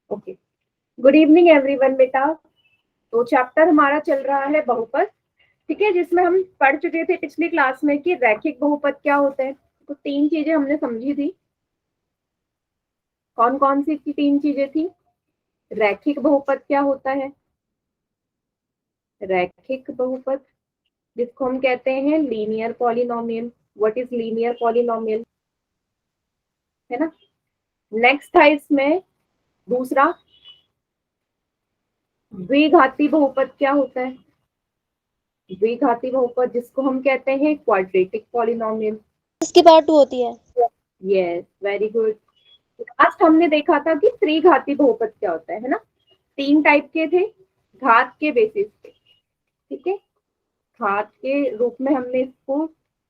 Okay, good evening everyone बेटा। तो chapter हमारा चल रहा है बहुपद, ठीक है, जिसमें हम पढ़ चुके थे पिछली क्लास में कि रैखिक बहुपद क्या होता है। तो 3 चीजें हमने समझी थी। कौन कौन सी 3 चीजें थी? रैखिक बहुपद क्या होता है? रैखिक बहुपद जिसको हम कहते हैं linear polynomial. What is linear polynomial, है ना। नेक्स्ट था इसमें दूसरा, द्विघाती बहुपद क्या होता है? द्विघाती बहुपद जिसको हम कहते हैं क्वाड्रेटिक पॉलिनोमियल। इसकी पार्ट 2 होती है। Yes, very good. लास्ट हमने देखा था कि त्रिघाती बहुपद क्या होता है ना। 3 टाइप के थे, घात के बेसिस पे, ठीक है। घात के रूप में हमने इसको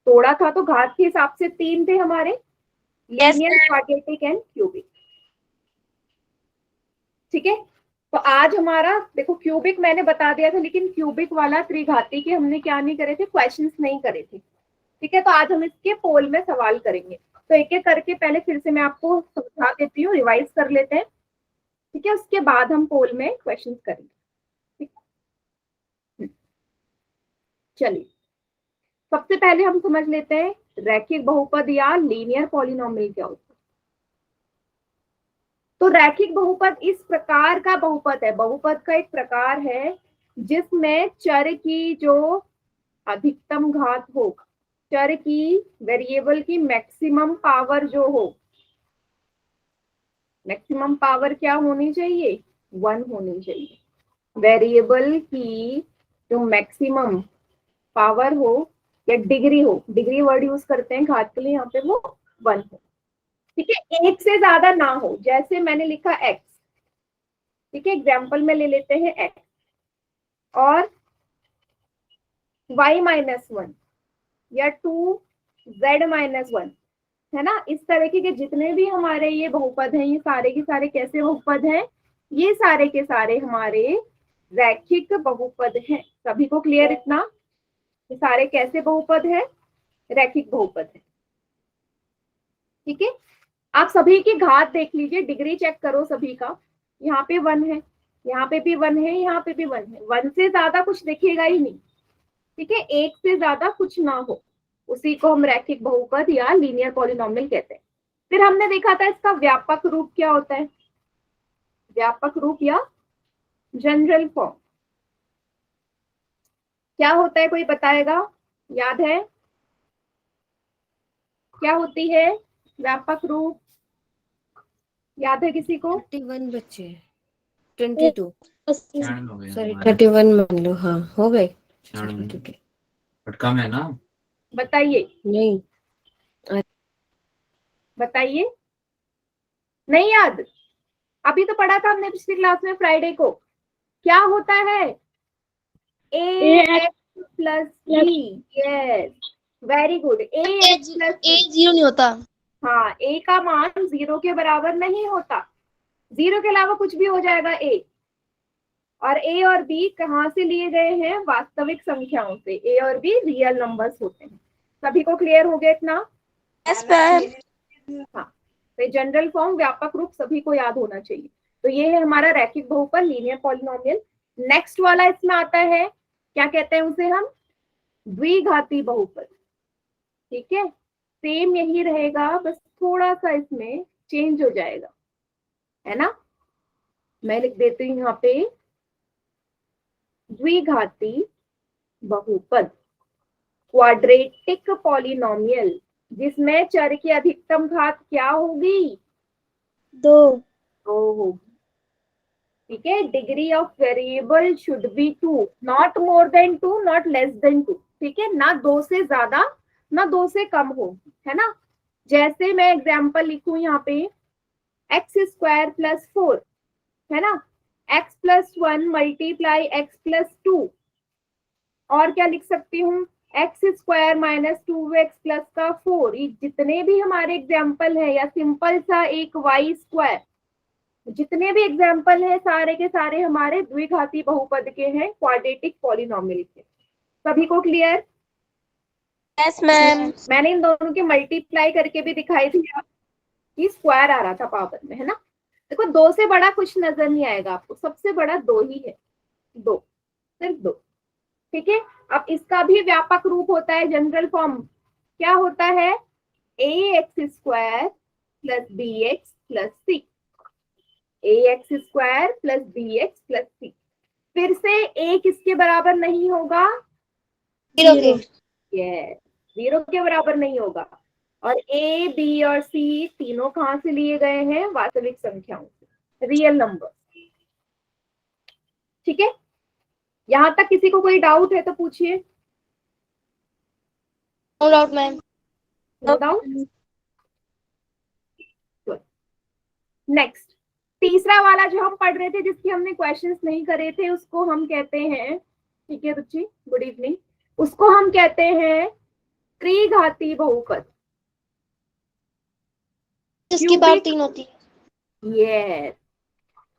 तोड़ा था, तो घात के हिसाब से 3 थे हमारे, लीनियर, क्वाड्रेटिक एंड क्यूबिक, ठीक है। तो आज हमारा देखो, क्यूबिक मैंने बता दिया था, लेकिन क्यूबिक वाला त्रिघाती के हमने क्या नहीं करे थे, क्वेश्चंस नहीं करे थे, ठीक है। तो आज हम इसके पोल में सवाल करेंगे। तो एक एक करके पहले फिर से मैं आपको समझा देती हूँ, रिवाइज कर लेते हैं, ठीक है। उसके बाद हम पोल में क्वेश्चंस करेंगे, ठीक है। चलिए, सबसे पहले हम समझ लेते हैं रैखिक बहुपद या लीनियर पॉलिनोमियल क्या होता है। तो रैखिक बहुपद इस प्रकार का बहुपद है, बहुपद का एक प्रकार है जिसमें चर की जो अधिकतम घात हो, चर की, वेरिएबल की मैक्सिमम पावर जो हो, मैक्सिमम पावर क्या होनी चाहिए? 1 होनी चाहिए। वेरिएबल की जो मैक्सिमम पावर हो या डिग्री हो, डिग्री वर्ड यूज करते हैं घात के लिए, यहाँ पे वो 1 हो, ठीक है। 1 से ज्यादा ना हो, जैसे मैंने लिखा x, ठीक है, एग्जाम्पल में ले लेते हैं x और y-1 या 2z-1, है ना। इस तरीके के जितने भी हमारे ये बहुपद हैं, ये सारे के सारे कैसे बहुपद हैं? ये सारे के सारे हमारे रैखिक बहुपद हैं। सभी को क्लियर इतना? ये सारे कैसे बहुपद हैं? रैखिक बहुपद है, ठीक है। आप सभी की घात देख लीजिए, डिग्री चेक करो सभी का। यहाँ पे 1 है, यहाँ पे भी 1 है, यहाँ पे भी 1 है। 1 से ज्यादा कुछ दिखेगा ही नहीं, ठीक है। 1 से ज्यादा कुछ ना हो, उसी को हम रैखिक बहुपद या लीनियर पॉलिनोमियल कहते हैं। फिर हमने देखा था इसका व्यापक रूप क्या होता है, व्यापक रूप या जनरल फॉर्म क्या होता है, कोई बताएगा? याद है क्या होती है व्यापक रूप? याद है किसी को? 31 बच्चे 22 सॉरी 31 मान लो। हाँ हो गए। ठीक है, बट कम है ना। बताइए, नहीं बताइए, नहीं याद? अभी तो पढ़ा था हमने पिछली क्लास में फ्राइडे को। क्या होता है? ax plus b। Yes, very good. ax plus a 0 नहीं होता। हाँ, a का मान 0 के बराबर नहीं होता, 0 के अलावा कुछ भी हो जाएगा a। और a और b कहाँ से लिए गए हैं? वास्तविक संख्याओं से। a और b रियल नंबर्स होते हैं। सभी को क्लियर हो गया इतना? Yes ma'am. हाँ, तो जनरल फॉर्म, व्यापक रूप सभी को याद होना चाहिए। तो ये है हमारा रैखिक बहुपद, लीनियर पॉलिनोमियल। नेक्स्ट वाला इसमें आता है, क्या कहते हैं उसे हम? द्विघाती बहुपद, ठीक है। सेम यही रहेगा, बस थोड़ा सा इसमें चेंज हो जाएगा, है ना। मैं लिख देती हूँ यहाँ पे द्विघाती बहुपद, क्वाड्रेटिक पॉलिनोमियल, जिसमें चर की अधिकतम घात क्या होगी? 2 होगी, ठीक है। Degree of variable should be 2, not more than 2, not less than 2, ठीक है। ना 2 से ज्यादा ना 2 से कम हो, है ना। जैसे मैं एग्जाम्पल लिखूं यहाँ पे, x² प्लस 4, है ना, x plus 1 multiply x plus 2, और क्या लिख सकती हूँ? x² माइनस 2x प्लस का 4। ये जितने भी हमारे एग्जाम्पल है, या सिंपल सा एक y², जितने भी एग्जाम्पल है सारे के सारे हमारे द्विघाती बहुपद के हैं, क्वाड्रेटिक पॉलिनोमियल के। सभी को क्लियर? Yes ma'am. मैंने इन दोनों के मल्टीप्लाई करके भी दिखाई थी, कि स्क्वायर आ रहा था पावर में, है ना। देखो दो से बड़ा कुछ नजर नहीं आएगा आपको, सबसे बड़ा दो ही है, दो, सिर्फ दो। ठीक है, अब इसका भी व्यापक रूप होता है, जनरल फॉर्म क्या होता है, a x square plus b x plus c, a x square plus b x plus c. फिर से ए किसके बराबर नहीं होगा, जीरो के। यस, जीरो के बराबर नहीं होगा। और ए बी और सी तीनों कहां से लिए गए हैं, वास्तविक संख्याओं से, रियल नंबर। ठीक है, यहां तक किसी को कोई डाउट है तो पूछिए। No doubt ma'am. No doubt. Next, तीसरा वाला जो हम पढ़ रहे थे, जिसकी हमने क्वेश्चंस नहीं करे थे, उसको हम कहते हैं, ठीक है रुचि, गुड इवनिंग, उसको हम कहते हैं त्रिघाती बहुपद। जिसकी पावर 3 होती है। Yes,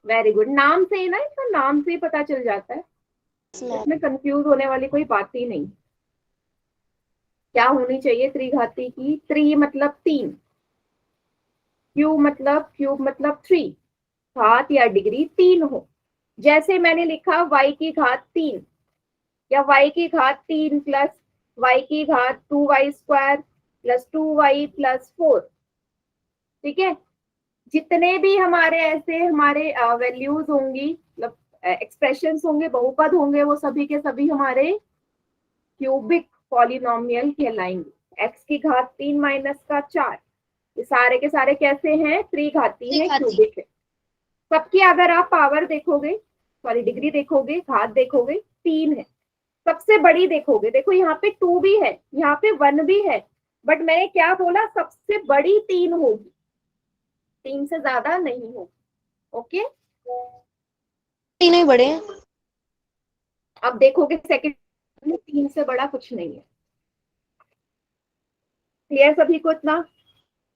very good. नाम से ही ना, इसका नाम से ही पता चल जाता है, इसमें कंफ्यूज होने वाली कोई बात ही नहीं। क्या होनी चाहिए त्रिघाती की, त्रि मतलब तीन, क्यूब मतलब थ्री, घात या डिग्री तीन हो। जैसे मैंने लिखा y की घात तीन, या y की घात तीन प्लस y की घात 2y² प्लस 2y प्लस 4। ठीक है, जितने भी हमारे ऐसे हमारे वैल्यूज होंगी, मतलब एक्सप्रेशंस होंगे, बहुपद होंगे, वो सभी के सभी हमारे क्यूबिक पॉलिनोमियल कहलाएंगे। x की घात तीन माइनस का चार, ये सारे के सारे कैसे हैं, त्रिघाती हैं, त्रिघाती। क्यूबिक है। सबकी अगर आप पावर देखोगे, सॉरी डिग्री देखोगे, घात देखोगे, तीन है। सबसे बड़ी देखोगे, देखो यहाँ पे टू भी है, यहाँ पे वन भी है, बट मैंने क्या बोला, सबसे बड़ी तीन होगी, तीन से ज्यादा नहीं होगी। ओके, तीनों ही बड़े हैं। अब देखोगे सेकंड में तीन से बड़ा कुछ नहीं है। क्लियर सभी को इतना?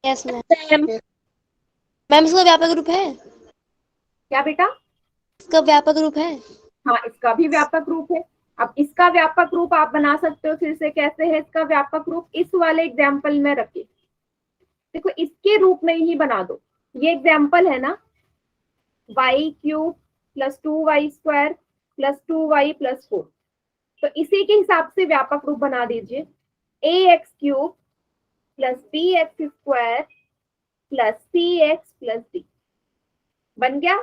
Yes ma'am. मैम इसका व्यापक रूप है। क्या बेटा? इसका व्यापक रूप है। हाँ, इसका भी व्यापक रूप है। अब इसका व्यापक रूप आप बना सकते हो, फिर से कैसे है इसका व्यापक रूप, इस वाले एग्जाम्पल में रखे, देखो इसके रूप में ही बना दो। ये एग्जाम्पल है ना, y³ plus 2y² plus 2y plus 4, तो इसी के हिसाब से व्यापक रूप बना दीजिए, ax³ plus bx² plus cx plus d। बन गया।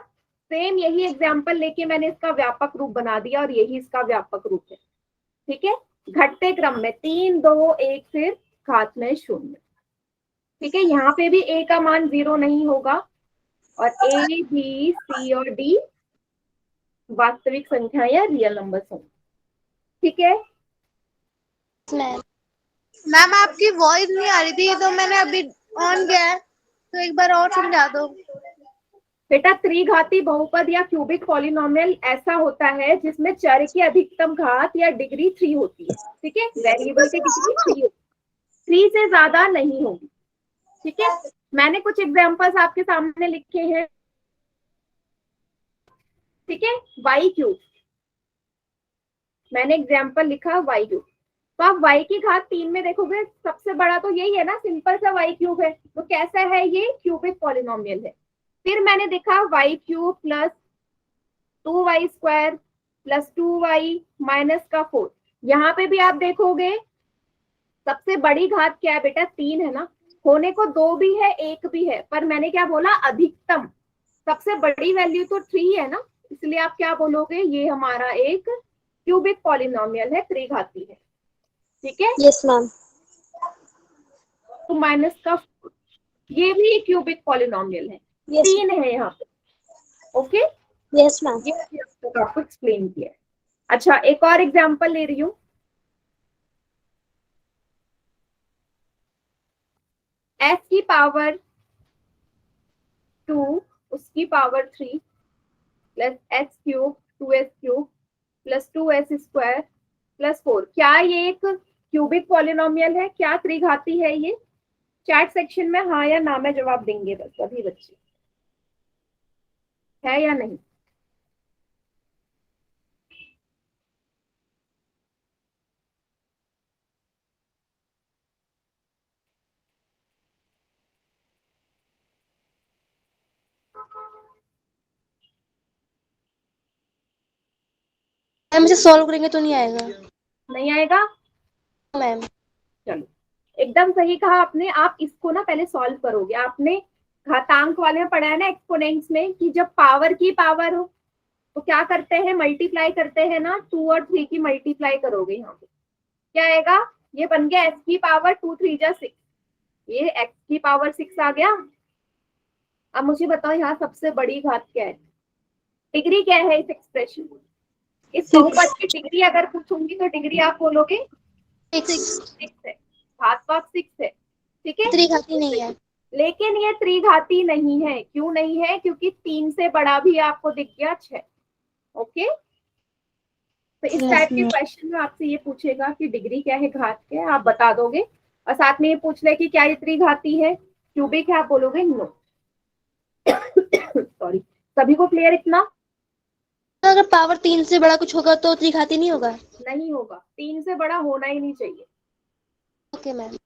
सेम यही एग्जाम्पल लेके मैंने इसका व्यापक रूप बना दिया, और यही इसका व्यापक रूप है। ठीक है, घटते क्रम में 3 2 1 फिर घात में 0। ठीक है, यहाँ पे भी a का मान 0 नहीं होगा, और a b c और d वास्तविक संख्या या रियल नंबर होंगे। ठीक है, मैम मैम आपकी वॉइस नहीं आ रही थी, तो मैंने अभी ऑन किया है, तो एक बार और समझा दो। बेटा त्रिघाती बहुपद या क्यूबिक पॉलिनोमियल ऐसा होता है जिसमें चर की अधिकतम घात या डिग्री 3 होती है। ठीक है, वेरिएबल की डिग्री 3 होती है, 3 से ज्यादा नहीं होगी। ठीक है, मैंने कुछ एग्जांपल्स आपके सामने लिखे हैं। ठीक है, y³, मैंने एग्जाम्पल लिखा y³, तो आप y की घात 3 में देखोगे, सबसे बड़ा तो यही है ना, सिंपल सा y³ है, तो कैसा है ये, क्यूबिक पॉलिनोमियल है। फिर मैंने देखा y³ plus 2y² plus 2y minus का 4, यहाँ पे भी आप देखोगे सबसे बड़ी घात क्या है बेटा, 3 है ना, होने को 2 भी है 1 भी है, पर मैंने क्या बोला, अधिकतम, सबसे बड़ी वैल्यू तो 3 है ना, इसलिए आप क्या बोलोगे, ये हमारा एक क्यूबिक पॉलिनोमियल है, त्रिघाती है। ठीक है, यस मैम। तो माइनस का 4, ये भी क्यूबिक पॉलिनोमियल है, यस 3 है यहाँ पे। Okay, yes ma'am. ये आपको एक्सप्लेन किया है। अच्छा, एक और एग्जांपल ले रही हूँ, s की पावर 2 उसकी power 3 plus s³ 2s³ plus 2s² plus 4, क्या ये एक क्यूबिक पॉलिनोमियल है, क्या त्रिघाती है ये? चैट सेक्शन में हाँ या ना में जवाब देंगे बस सभी बच्चे, है या नहीं? मैम इसे सॉल्व करेंगे तो नहीं आएगा नहीं आएगा? मैम। चलो, एकदम सही कहा आपने। आप इसको ना पहले सॉल्व करोगे। आपने घातांक वाले में पढ़ा है ना एक्सपोनेंट्स में, कि जब पावर की पावर हो तो क्या करते हैं, मल्टीप्लाई करते हैं ना, 2 और 3 की मल्टीप्लाई करोगे। यहाँ पे क्या आएगा, ये बन गया x की पावर 2 3 जा 6, ये x की पावर 6 आ गया। अब मुझे बताओ यहाँ सबसे बड़ी घात क्या है, डिग्री क्या है इस एक्सप्रेशन, इस बहुपद की डिग्री अगर पूछूंगी तो डिग्री आप बोलोगे 6 है, घात पाप 6 है, ठीक है। त्रिघाती नहीं है। लेकिन ये त्रिघाती नहीं है। क्यों नहीं है? क्योंकि 3 से बड़ा भी आपको दिख गया 6। ओके, तो इस टाइप के क्वेश्चन में आपसे ये पूछेगा कि डिग्री क्या है, घात क्या है, आप बता दोगे। और साथ में ये पूछ ले कि क्या ये त्रिघाती है, क्यूबिक है, आप बोलोगे नो। सॉरी, सभी को क्लियर इतना? अगर पावर 3 से बड़ा कुछ होगा तो त्रिघाती नहीं होगा। नहीं होगा, 3 से बड़ा होना ही नहीं चाहिए। Okay ma'am.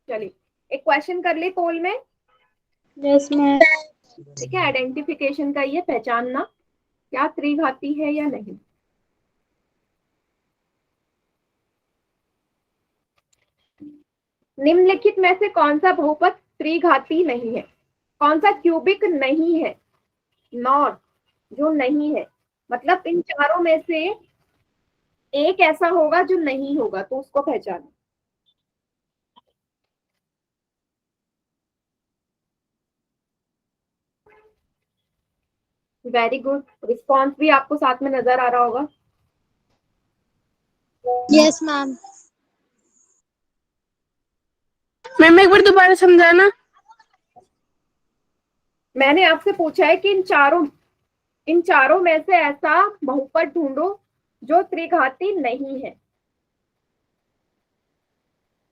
चलिए एक क्वेश्चन कर ले पोल में। Yes ma'am. ठीक है, आइडेंटिफिकेशन का ये पहचानना क्या त्रिघाती है या नहीं। निम्नलिखित में से कौन सा बहुपद त्रिघाती नहीं है, कौन सा क्यूबिक नहीं है, नॉट, जो नहीं है, मतलब इन चारों में से एक ऐसा होगा जो नहीं होगा, तो उसको पहचानो। वेरी गुड, रिस्पॉन्स भी आपको साथ में नजर आ रहा होगा। Yes ma'am. मैम एक बार दोबारा समझाना। मैंने आपसे पूछा है कि इन चारों में से ऐसा बहुपद ढूंढो जो त्रिघाती नहीं है,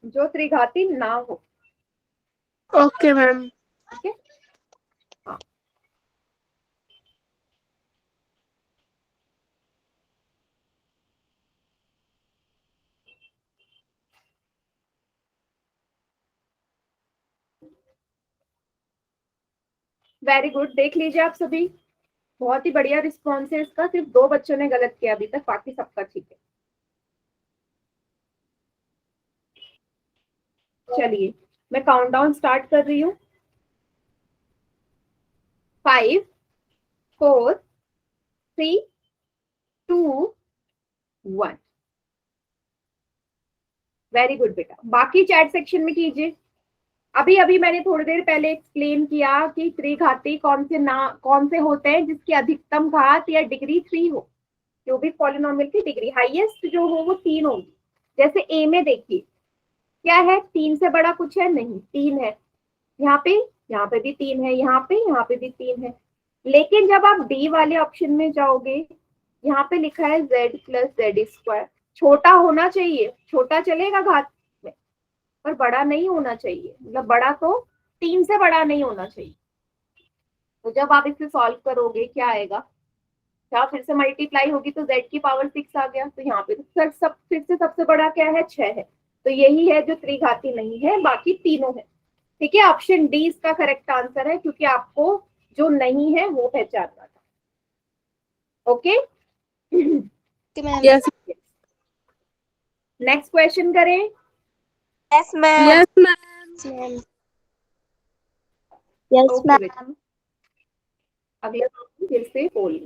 जो त्रिघाती ना हो। Okay ma'am. ठीक है, हाँ। वेरी गुड, देख लीजिए आप सभी, बहुत ही बढ़िया रिस्पॉन्स है इसका। सिर्फ 2 बच्चों ने गलत किया अभी तक, बाकी सबका ठीक है। चलिए मैं काउंटडाउन स्टार्ट कर रही हूँ। 5 4 3 2 1। वेरी गुड बेटा, बाकी चैट सेक्शन में कीजिए। अभी अभी मैंने थोड़ी देर पहले एक्सप्लेन किया कि त्रिघाती कौन से होते हैं जिसकी अधिकतम घात या डिग्री 3 हो। क्यूबिक पॉलिनोमियल की डिग्री हाईएस्ट जो हो वो 3 होगी। जैसे ए में देखिए क्या है, 3 से बड़ा कुछ है नहीं, 3 है। यहाँ पे भी 3 है, यहाँ पे भी 3 है। लेकिन जब आप डी वाले ऑप्शन में जाओगे, यहाँ पे लिखा है z प्लस जेड स्क्वायर। छोटा होना चाहिए, छोटा चलेगा घात में, पर बड़ा नहीं होना चाहिए। मतलब बड़ा तो 3 से बड़ा नहीं होना चाहिए। तो जब आप इसे सॉल्व करोगे क्या आएगा, क्या फिर से मल्टीप्लाई होगी तो z की पावर 6 आ गया। तो यहाँ पे तो फिर से सबसे बड़ा क्या है, 6 है। तो यही है जो त्रिघाती नहीं है, बाकी तीनों है। ठीक है, ऑप्शन डी इसका करेक्ट आंसर है, क्योंकि आपको जो नहीं है वो पहचानना था। ओके, यस नेक्स्ट क्वेश्चन करें। Yes ma'am. Yes ma'am. Yes okay बेटा, अगले फिर से बोल।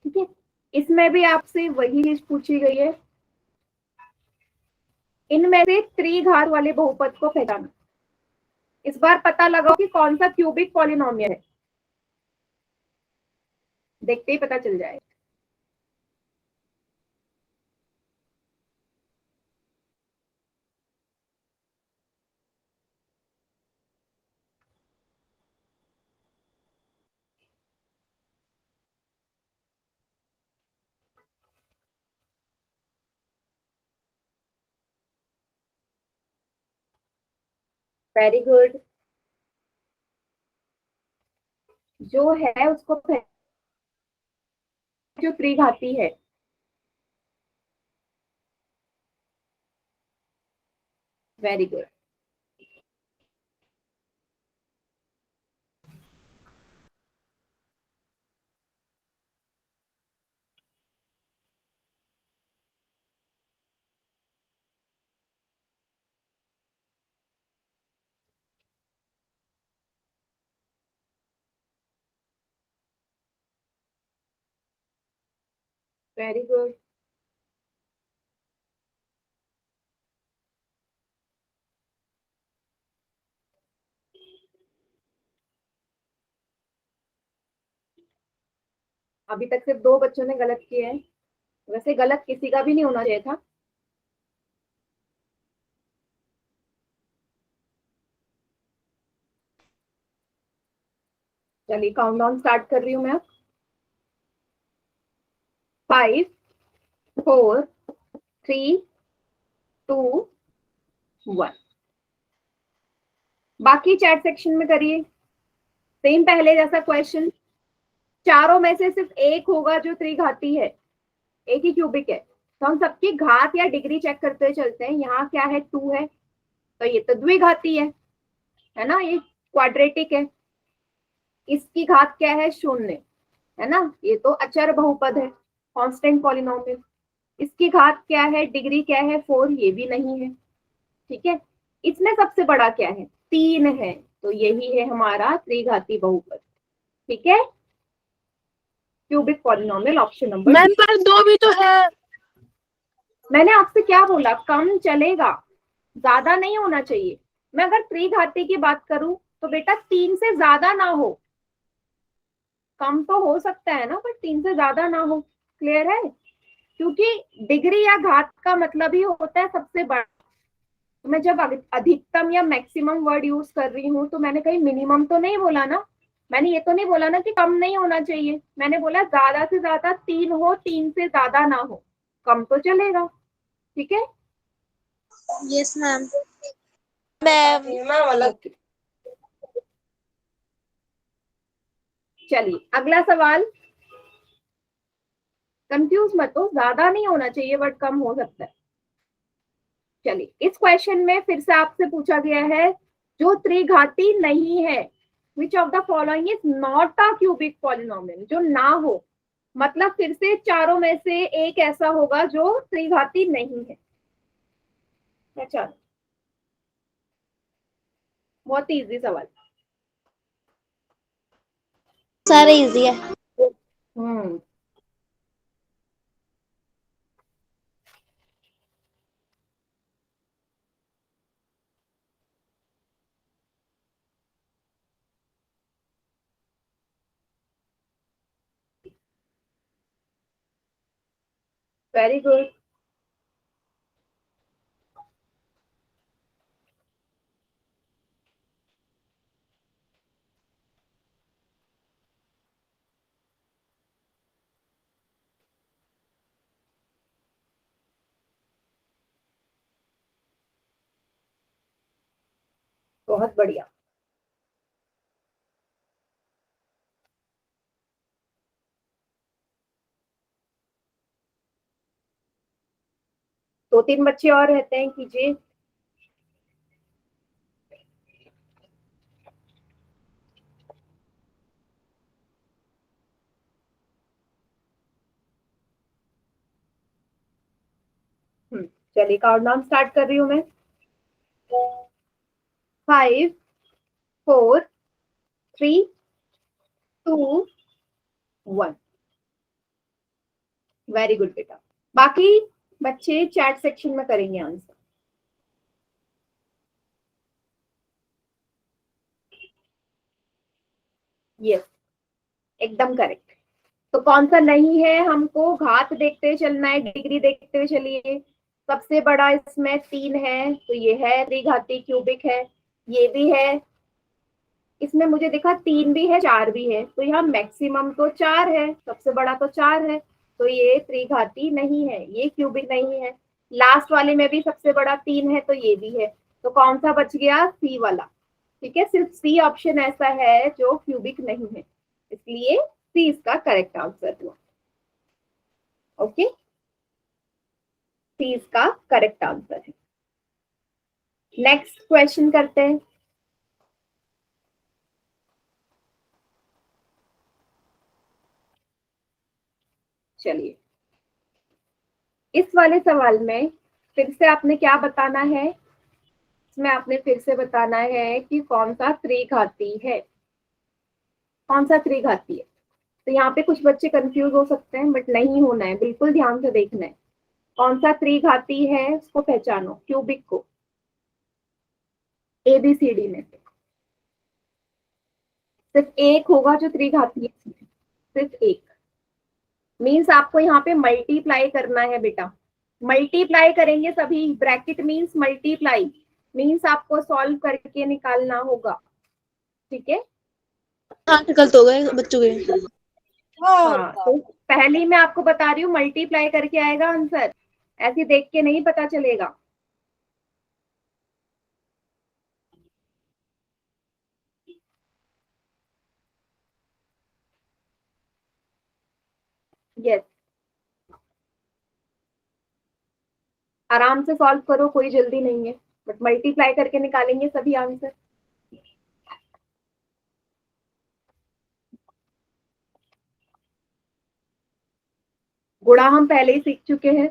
ठीक है, इसमें भी आपसे वही चीज पूछी गई है। इनमें से त्रिघात वाले बहुपद को पहचानो। इस बार पता लगाओ कि कौन सा क्यूबिक पॉलिनोमियल है, देखते ही पता चल जाएगा। वेरी गुड, जो है उसको जो त्रिघाती है। Very good, very good. अभी तक सिर्फ 2 बच्चों ने गलत किए हैं, वैसे गलत किसी का भी नहीं होना चाहिए था। चलिए काउंटडाउन स्टार्ट कर रही हूँ मैं। 5 4 3 2 1। बाकी चैट सेक्शन में करिए सेम पहले जैसा क्वेश्चन। चारों में से सिर्फ एक होगा जो त्रिघाती है, एक ही क्यूबिक है, तो हम सबकी घात या डिग्री चेक करते हुए चलते हैं। यहाँ क्या है, 2 है, तो ये तो द्विघाती है ना, ये क्वाड्रेटिक है। इसकी घात क्या है, 0, है ना, ये तो अचर बहुपद है, कांस्टेंट पॉलिनोमियल। इसकी घात क्या है, डिग्री क्या है, 4, ये भी नहीं है। ठीक है, इसमें सबसे बड़ा क्या है, 3 है, तो यही है हमारा त्रिघाती बहुपद। ठीक है, cubic polynomial option number. Ma'am पर 2 भी तो है। मैंने आपसे क्या बोला, कम चलेगा, ज्यादा नहीं होना चाहिए। मैं अगर त्रिघाती की बात करूं तो बेटा 3 से ज्यादा ना हो, कम तो हो सकता है ना, पर 3 से ज्यादा ना हो। क्लियर है, क्योंकि डिग्री या घात का मतलब ही होता है सबसे बड़ा। तो मैं जब अधिकतम या मैक्सिमम वर्ड यूज कर रही हूँ तो मैंने कहीं मिनिमम तो नहीं बोला ना, मैंने ये तो नहीं बोला ना कि कम नहीं होना चाहिए। मैंने बोला ज्यादा से ज्यादा 3 हो, 3 से ज्यादा ना हो, कम तो चलेगा। ठीक है, यस मैम। मैम चलिए अगला सवाल। कंफ्यूज मत हो, ज्यादा नहीं होना चाहिए बट कम हो सकता है। चलिए इस क्वेश्चन में फिर से आपसे पूछा गया है जो त्रिघाती नहीं है, which of the following is not a cubic polynomial, जो ना हो, मतलब फिर से चारों में से एक ऐसा होगा जो त्रिघाती नहीं है। अच्छा, बहुत इजी सवाल। सारे इजी है। हम्म, वेरी गुड। बहुत बढ़िया। दो तीन बच्चे और रहते हैं, कीजिए। चलिए काउंटडाउन स्टार्ट कर रही हूँ मैं। 5 4 3 2 1। वेरी गुड बेटा। बाकी बच्चे चैट सेक्शन में करेंगे आंसर। यस, एकदम करेक्ट। तो कौन सा नहीं है, हमको घात देखते हुए चलना है, डिग्री देखते हुए चलिए। सबसे बड़ा इसमें 3 है, तो ये है त्रिघाती क्यूबिक है, ये भी है। इसमें मुझे दिखा 3 भी है, 4 भी है, तो यहाँ मैक्सिमम तो 4 है, सबसे बड़ा तो 4 है, तो ये त्रिघाती नहीं है, ये क्यूबिक नहीं है। लास्ट वाले में भी सबसे बड़ा 3 है, तो ये भी है। तो कौन सा बच गया, सी वाला। ठीक है, सिर्फ सी ऑप्शन ऐसा है जो क्यूबिक नहीं है, इसलिए सी इसका करेक्ट आंसर हुआ। ओके, सी इसका करेक्ट आंसर है। नेक्स्ट क्वेश्चन करते हैं। चलिए इस वाले सवाल में फिर से आपने क्या बताना है, इसमें आपने फिर से बताना है कि कौन सा त्रिघाती है, कौन सा त्रिघाती है। तो यहाँ पे कुछ बच्चे कंफ्यूज हो सकते हैं, बट नहीं होना है, बिल्कुल ध्यान से देखना है। कौन सा त्रिघाती है उसको पहचानो, क्यूबिक को, ABCD में सिर्फ एक होगा जो त्रिघाती है, सिर्फ एक। मीन्स आपको यहाँ पे मल्टीप्लाई करना है बेटा, मल्टीप्लाई करेंगे सभी, ब्रैकेट मीन्स मल्टीप्लाई, मीन्स आपको सॉल्व करके निकालना होगा, ठीक है। आर्टिकल तो गए बच्चों के। हाँ, तो पहले मैं आपको बता रही हूँ मल्टीप्लाई करके आएगा आंसर, ऐसे देख के नहीं पता चलेगा। यस, आराम से सॉल्व करो, कोई जल्दी नहीं है, बट मल्टीप्लाई करके निकालेंगे सभी आंसर। गुणा हम पहले ही सीख चुके हैं।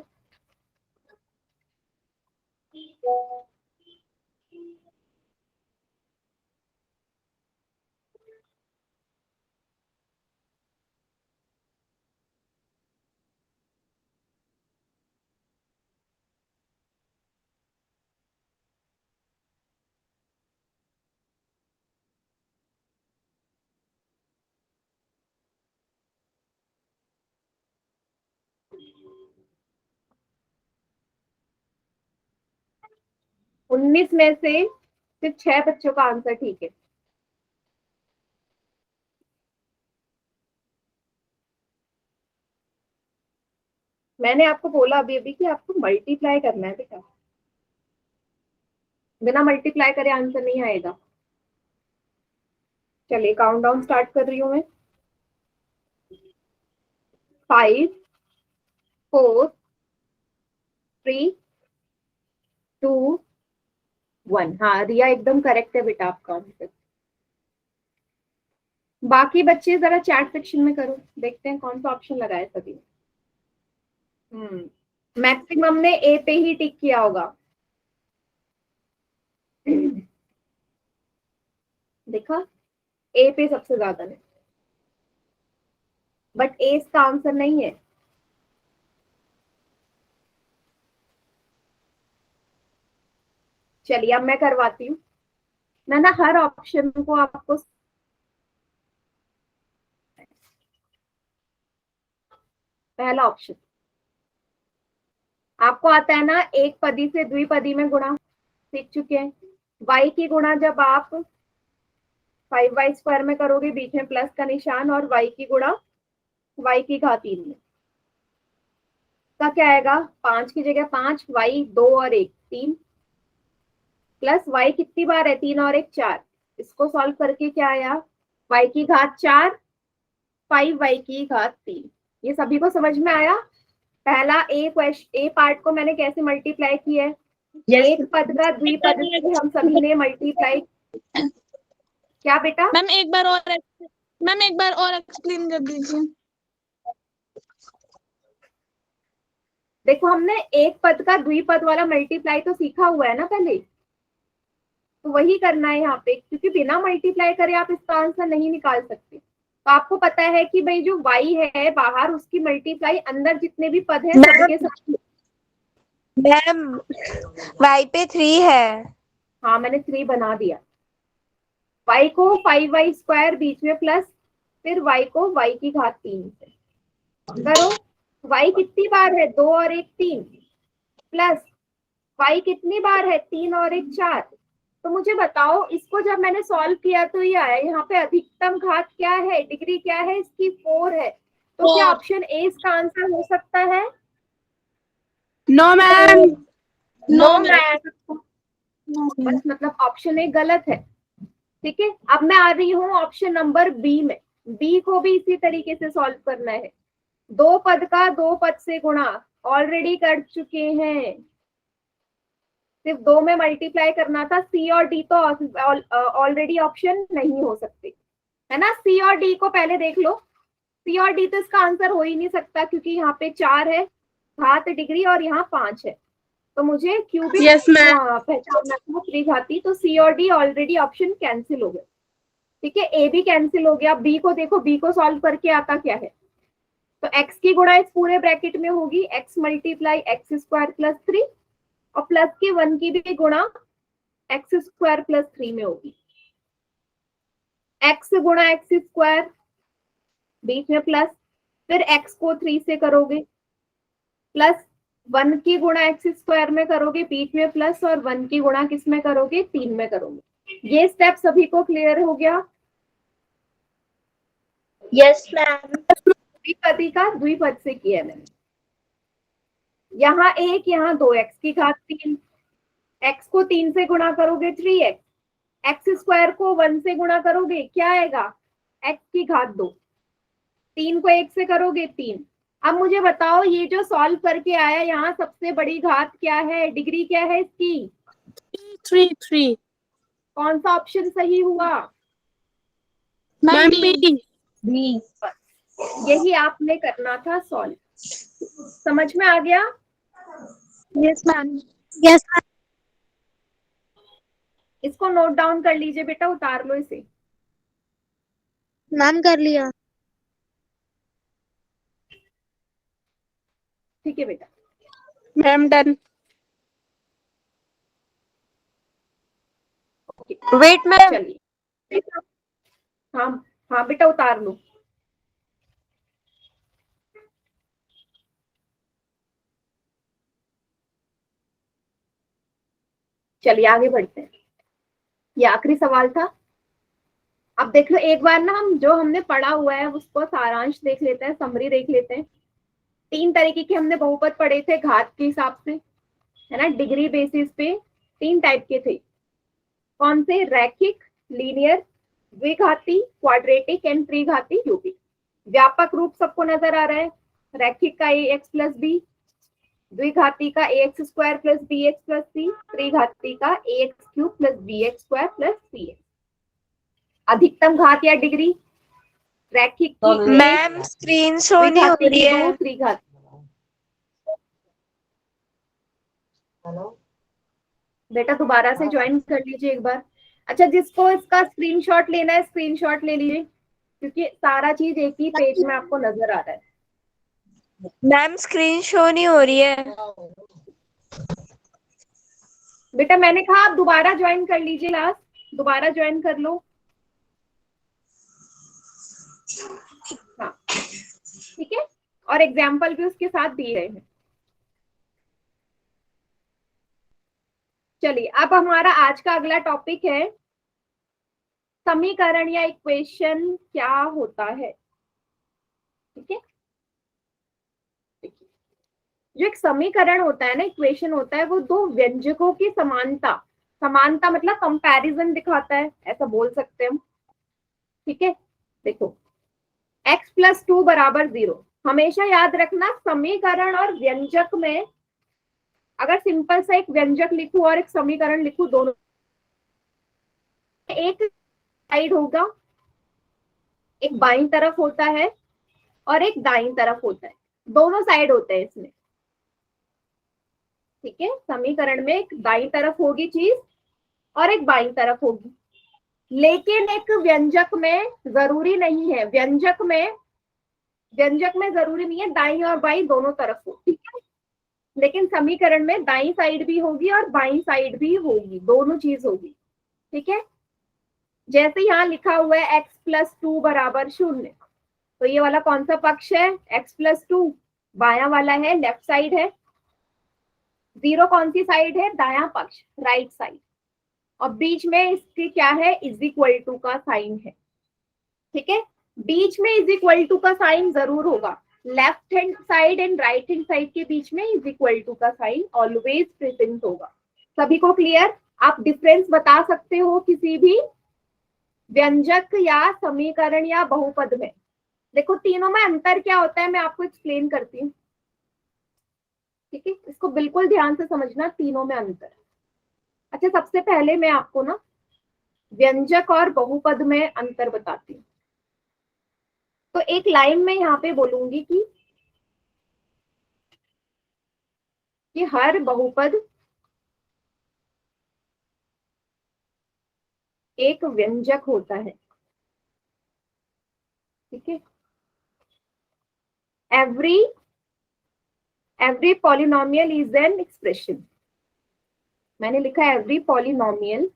उन्नीस में से सिर्फ 6 बच्चों का आंसर ठीक है। मैंने आपको बोला अभी अभी कि आपको मल्टीप्लाई करना है बेटा, बिना मल्टीप्लाई करे आंसर नहीं आएगा। चलिए काउंट डाउन स्टार्ट कर रही हूँ मैं। 5 4 3 2 1। हाँ रिया एकदम करेक्ट है बेटा आपका आंसर। बाकी बच्चे जरा चैट सेक्शन में करो, देखते हैं कौन सा ऑप्शन लगाए सभी। मैक्सिमम ने ए पे ही टिक किया होगा। देखा, ए पे सबसे ज्यादा ने, बट ए इसका आंसर नहीं है। चलिए अब मैं करवाती हूँ, मैं ना हर ऑप्शन को आपको, पहला ऑप्शन आपको आता है ना, एक पदी से द्विपदी में गुणा, सीख चुके हैं। y की गुणा जब आप 5y स्क्वायर में करोगे, बीच में प्लस का निशान, और y की गुणा y की घात 3 में, का क्या आएगा, 5 की जगह 5, y 2 और 1 3, प्लस y कितनी बार है, 3 और 1 4। इसको सॉल्व करके क्या आया, y की घात 4 5y की घात 3। ये सभी को समझ में आया। पहला ए पार्ट को मैंने कैसे मल्टीप्लाई किया है, एक पद का द्विपद से हम सभी ने मल्टीप्लाई। क्या बेटा, मैम एक बार और एक्सप्लेन कर दीजिए। देखो हमने एक पद का द्विपद वाला मल्टीप्लाई तो सीखा हुआ है ना पहले, तो वही करना है यहाँ पे, क्योंकि बिना मल्टीप्लाई करे आप इसका आंसर नहीं निकाल सकते। तो आपको पता है कि भाई जो y है बाहर, उसकी मल्टीप्लाई अंदर जितने भी पद हैं सबके साथ। मैम y पे 3 है। हाँ मैंने 3 बना दिया। y को 5y स्क्वायर बीच में प्लस, फिर y को y की घात 3 से करो। y कितनी बार है, 2 और 1 3, प्लस y कितनी बार है, 3 और 1 4। तो मुझे बताओ, इसको जब मैंने सॉल्व किया तो ये आया, यहाँ पे अधिकतम घात क्या है, डिग्री क्या है इसकी, 4 है। तो क्या ऑप्शन ए इसका आंसर हो सकता है? नो मैम, नो मैम, बस मतलब ऑप्शन ए गलत है। ठीक है, अब मैं आ रही हूँ ऑप्शन नंबर बी में। बी को भी इसी तरीके से सॉल्व करना है। दो पद का दो पद से गुणा ऑलरेडी कर चुके हैं, सिर्फ 2 में मल्टीप्लाई करना था। सी और डी तो ऑलरेडी ऑप्शन नहीं हो सकते, है ना। सी और डी को पहले देख लो। सी और डी तो इसका आंसर हो ही नहीं सकता, क्योंकि यहाँ पे 4 है घात डिग्री और यहाँ 5 है। तो मुझे क्यूबिक पहचानना था, त्रिघाती। तो सी और डी ऑलरेडी ऑप्शन कैंसिल हो गए। ठीक है, ए भी कैंसिल हो गया। बी को देखो, बी को सॉल्व करके आता क्या है, तो एक्स की गुणा इस पूरे ब्रैकेट में होगी x multiply x square plus 3, और प्लस की 1 की भी गुणा एक्स स्क्वायर प्लस 3 में होगी। एक्स गुणा एक्स स्क्वायर, बीच में प्लस, फिर एक्स को 3 से करोगे, प्लस 1 की गुणा एक्स स्क्वायर में करोगे, बीच में प्लस, और 1 की गुणा किस में करोगे, 3 में करोगे। ये स्टेप सभी को क्लियर हो गया? Yes ma'am. द्विपदी का द्विपद से किया मैंने। यहाँ एक, यहाँ 2, एक्स की घात 3, एक्स को 3 से गुणा करोगे 3x, एक्स स्क्वायर को 1 से गुणा करोगे क्या आएगा, एक्स की घात 2, 3 को 1 से करोगे 3। अब मुझे बताओ ये जो सॉल्व करके आया, यहाँ सबसे बड़ी घात क्या है, डिग्री क्या है इसकी? 3 कौन सा ऑप्शन सही हुआ? Ma'am B. यही आपने करना था सॉल्व। समझ में आ गया? Yes ma'am. यस इसको नोट डाउन कर लीजिए बेटा, उतार लो इसे। मैम, कर लिया। ठीक है बेटा, मैम डन। Wait ma'am. चलिए। हाँ हाँ बेटा, उतार लो। चलिए आगे बढ़ते हैं, ये आखिरी सवाल था। अब देख लो एक बार ना, हम जो हमने पढ़ा हुआ है उसको सारांश देख लेते हैं, समरी देख लेते हैं। 3 तरीके के हमने बहुपद पढ़े थे घात के हिसाब से, है ना, डिग्री बेसिस पे 3 टाइप के थे। कौन से? रैखिक, लीनियर, द्विघाती, क्वाड्रेटिक एंड त्रिघाती यूपी। व्यापक रूप सबको नजर आ रहा है? रैखिक का ax प्लस बी, द्विघाती का ax square plus bx plus c, त्रिघाती का ax cube plus bx square plus cx। अधिकतम घात या डिग्री? रैखिक की मैम स्क्रीन शो नहीं हो द्विघाती रही की है। 2, त्रिघाती। बेटा दोबारा से ज्वाइन कर लीजिए एक बार। अच्छा, जिसको इसका स्क्रीनशॉट लेना है स्क्रीनशॉट ले लीजिए, क्योंकि सारा चीज एक ही पेज में आपको नजर आ रहा है। मैम स्क्रीन शो नहीं हो रही है। बेटा मैंने कहा आप दोबारा ज्वाइन कर लीजिए, क्लास दोबारा ज्वाइन कर लो। हाँ ठीक है, और एग्जाम्पल भी उसके साथ दिए गए हैं। चलिए अब हमारा आज का अगला टॉपिक है समीकरण या इक्वेशन क्या होता है। ठीक है, जो एक समीकरण होता है ना, इक्वेशन होता है, वो 2 व्यंजकों की समानता, समानता मतलब कंपैरिजन दिखाता है, ऐसा बोल सकते हैं हम। ठीक है, देखो x प्लस 2 बराबर 0। हमेशा याद रखना समीकरण और व्यंजक में, अगर सिंपल सा एक व्यंजक लिखूं और एक समीकरण लिखूं, दोनों एक साइड होगा, एक बाईं तरफ होता है और एक दाईं तरफ होता है, दोनों साइड होते हैं इसमें। ठीक है, समीकरण में एक दाईं तरफ होगी चीज और एक बाईं तरफ होगी, लेकिन एक व्यंजक में जरूरी नहीं है, व्यंजक में जरूरी नहीं है दाईं और बाईं दोनों तरफ हो। ठीक है, लेकिन समीकरण में दाईं साइड भी होगी और बाईं साइड भी होगी, दोनों चीज होगी। ठीक है, जैसे यहाँ लिखा हुआ है x प्लस 2 बराबर 0, तो ये वाला कौन सा पक्ष है, x प्लस 2, बाया वाला है, लेफ्ट साइड है। 0 कौन सी साइड है, दाया पक्ष, राइट साइड, और बीच में इसके क्या है, इज इक्वल टू का साइन है। ठीक है, बीच में इज इक्वल टू का साइन जरूर होगा, left hand side and right hand side के बीच में इज इक्वल टू का साइन ऑलवेज प्रेजेंट होगा। सभी को क्लियर? आप डिफरेंस बता सकते हो किसी भी व्यंजक या समीकरण या बहुपद में। देखो तीनों में अंतर क्या होता है मैं आपको एक्सप्लेन करती हूँ। ठीक है, इसको बिल्कुल ध्यान से समझना, तीनों में अंतर। अच्छा, सबसे पहले मैं आपको ना व्यंजक और बहुपद में अंतर बताती हूँ। तो एक लाइन में यहाँ पे बोलूंगी कि हर बहुपद एक व्यंजक होता है। Every polynomial is an expression. मैंने लिखा है every polynomial